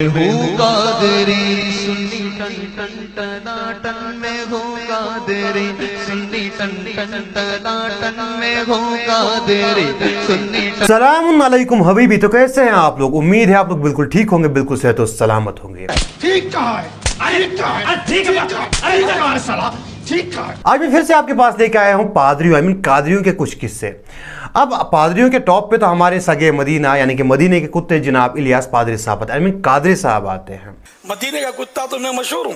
ہوں قادری سنی ton ton Tina ton میں ہوں قادری سنی ٹن ٹن ٹنا ٹن میں ہوں قادری سنی ٹن. السلام علیکم حبیبی، تو کیسے ہیں آپ لوگ؟ امید ہے آپ لوگ بالکل ٹھیک ہوں گے، بالکل صحت و سلامت ہوں گے. آج میں پھر سے آپ کے پاس لے کے آیا ہوں قادریوں کے کچھ قصے. اب پادریوں کے ٹاپ پہ تو ہمارے سگے مدینہ یعنی کہ مدینے کے کتے جناب الیاس پادری صاحب قادری صاحب آتے ہیں. مدینے کا کتا تو میں مشہور ہوں.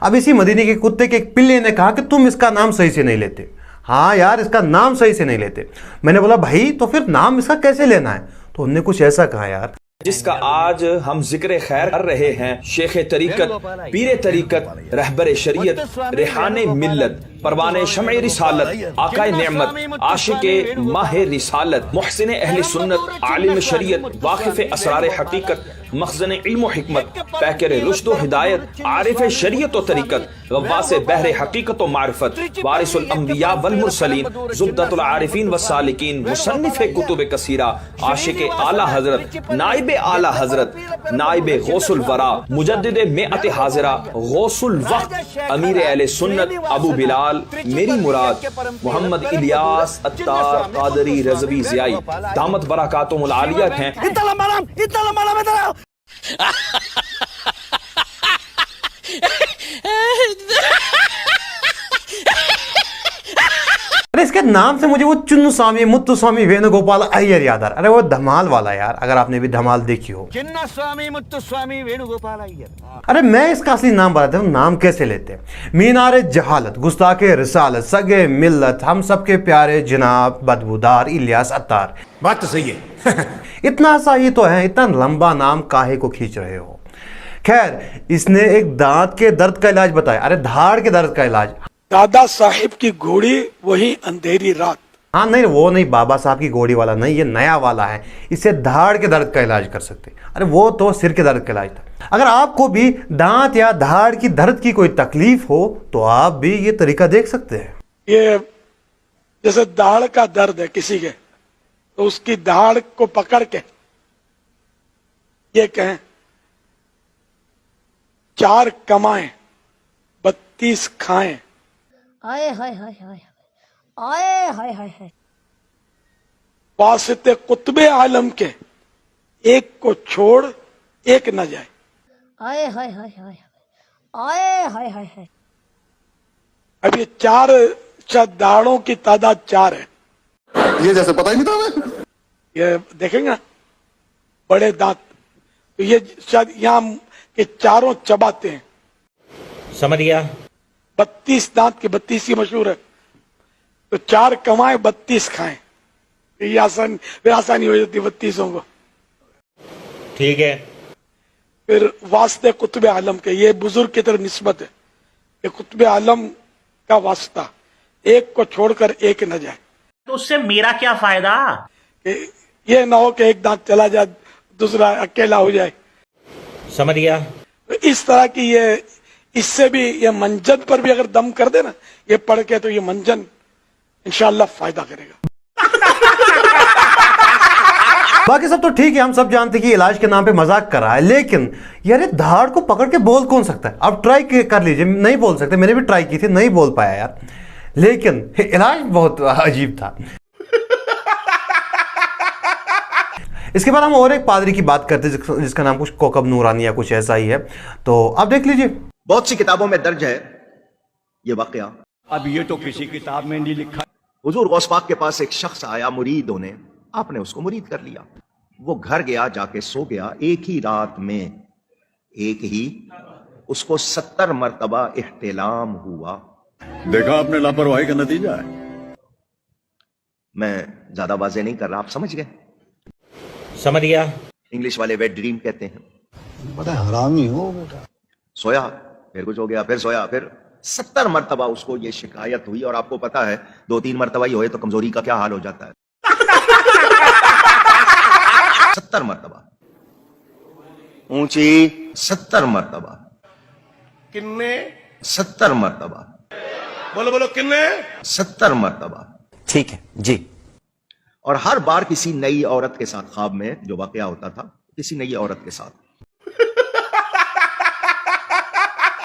اب اسی مدینے کے کتے کے ایک پلے نے کہا کہ تم اس کا نام صحیح سے نہیں لیتے. ہاں یار، اس کا نام صحیح سے نہیں لیتے. میں نے بولا بھائی تو پھر نام اس کا کیسے لینا ہے؟ تو انہوں نے کچھ ایسا کہا یار، جس کا آج ہم ذکر خیر کر رہے ہیں. شیخ طریقت، پیر طریقت، رہبر شریعت، ریحان ملت، پروان شمع رسالت، آقا نعمت، عاشق ماہ رسالت، محسن اہل سنت، عالم شریعت، واقف اسرار حقیقت، مخزن علم و حکمت، پیکر رشد و ہدایت، عارف شریعت و طریقت، غواص بحر حقیقت و معرفت، وارث الانبیاء والمرسلین، زبدۃ العارفین والسالکین، مصنف کتب کثیرہ، عاشق اعلی حضرت، نائب اعلی حضرت، نائب غوث الورا، مجدد مئت حاضرہ، غوث الوقت، امیر اہل سنت، ابو بلال، میری مراد، محمد الیاس عطار قادری رضوی ضیائی دامت برکاتہم العالیہ ہیں. ارے اس کے نام سے مجھے وہ چنو سوامی متو سوامی وینو گوپال ایئر یاد آ رہا. ارے وہ دھمال والا یار، اگر آپ نے بھی دھمال دیکھی ہو. چنا سوامی متو سوامی وینو گوپال ایئر. ارے میں اس کا اصلی نام بتاتا ہوں، نام کیسے لیتے ہیں. مینار جہالت، گستاخ رسالت، سگے ملت، ہم سب کے پیارے جناب بدبودار الیاس عطار. بات تو صحیح ہے. اتنا سا ہی تو ہے، اتنا لمبا نام کاہے کو کھینچ رہے ہو. خیر، اس نے ایک دانت کے درد کا علاج بتایا. ارے دھاڑ کے درد کا علاج. دادا صاحب کی گھوڑی وہی اندھیری رات. ہاں نہیں، وہ نہیں، بابا صاحب کی گوڑی والا نہیں، یہ نیا والا ہے. اس سے دھاڑ کے درد کا علاج کر سکتے. ارے وہ تو سر کے درد کا علاج تھا. اگر آپ کو بھی دانت یا دھاڑ کی درد کی کوئی تکلیف ہو تو آپ بھی یہ طریقہ دیکھ سکتے ہیں. یہ جیسے داڑھ کا درد ہے کسی کے، تو اس کی داڑھ کو پکڑ کے یہ کہیں 4 کمائیں 32 کھائیں. آئے ہائے ہائے ہائے آئے ہائے ہائے ہائے. واسطے قطب عالم کے ایک کو چھوڑ ایک نہ جائے. آئے ہائے ہائے ہائے آئے ہائے ہائے ہائے. اب یہ 4 داڑھوں کی تعداد 4 ہے. یہ جیسے پتہ ہی نہیں تھا ہمیں. یہ دیکھیں گے بڑے دانت، تو یہ شاید یہاں کے 4 چباتے ہیں. سمجھ گیا. 32 دانت کے 32 ہی مشہور ہے. تو 4 کمائیں 32 کھائیں. یہ آسانی ہو جاتی 32 کو. ٹھیک ہے. پھر واسطے قطب عالم کے، یہ بزرگ کی طرف نسبت ہے. یہ قطب عالم کا واسطہ، ایک کو چھوڑ کر ایک نہ جائے. تو اس سے میرا کیا فائدہ؟ کہ یہ نہ ہو کہ ایک دانت چلا جائے دوسرا اکیلا ہو جائے. سمجھ گیا. اس طرح کی یہ، اس سے بھی یہ منجن پر بھی اگر دم کر دے نا یہ پڑھ کے، تو یہ منجن انشاءاللہ فائدہ کرے گا. باقی سب تو ٹھیک ہے، ہم سب جانتے ہیں کہ علاج کے نام پہ مذاق کر رہا ہے، لیکن یار یہ دھاڑ کو پکڑ کے بول کون سکتا ہے؟ آپ ٹرائی کر لیجئے. نہیں بول سکتے، میں نے بھی ٹرائی کی تھی، نہیں بول پایا یار، لیکن علاج بہت عجیب تھا. اس کے بعد ہم اور ایک پادری کی بات کرتے ہیں جس کا نام کچھ کوکب نورانی یا کچھ ایسا ہی ہے. تو آپ دیکھ لیجئے. بہت سی کتابوں میں درج ہے یہ واقعہ. اب یہ تو کسی کتاب میں نہیں لکھا. حضور غوث پاک کے پاس ایک شخص آیا مرید ہونے، آپ نے اس کو مرید کر لیا. وہ گھر گیا، جا کے سو گیا. ایک ہی رات میں اس کو 70 مرتبہ احتلام ہوا. دیکھا آپ نے لاپرواہی کا نتیجہ ہے. میں زیادہ واضح نہیں کر رہا، آپ سمجھ گئے. سمجھ گیا. انگلش والے ویٹ ڈریم کہتے ہیں. بڑا حرامی ہو بیٹا. سویا، پھر کچھ ہو گیا، پھر سویا، پھر 70 مرتبہ اس کو یہ شکایت ہوئی. اور آپ کو پتا ہے 2-3 مرتبہ ہی ہوئے تو کمزوری کا کیا حال ہو جاتا ہے. 70 مرتبہ اونچی، 70 مرتبہ کنے 70 مرتبہ بولو کنے 70 مرتبہ. ٹھیک ہے جی. اور ہر بار کسی نئی عورت کے ساتھ، خواب میں جو واقعہ ہوتا تھا کسی نئی عورت کے ساتھ.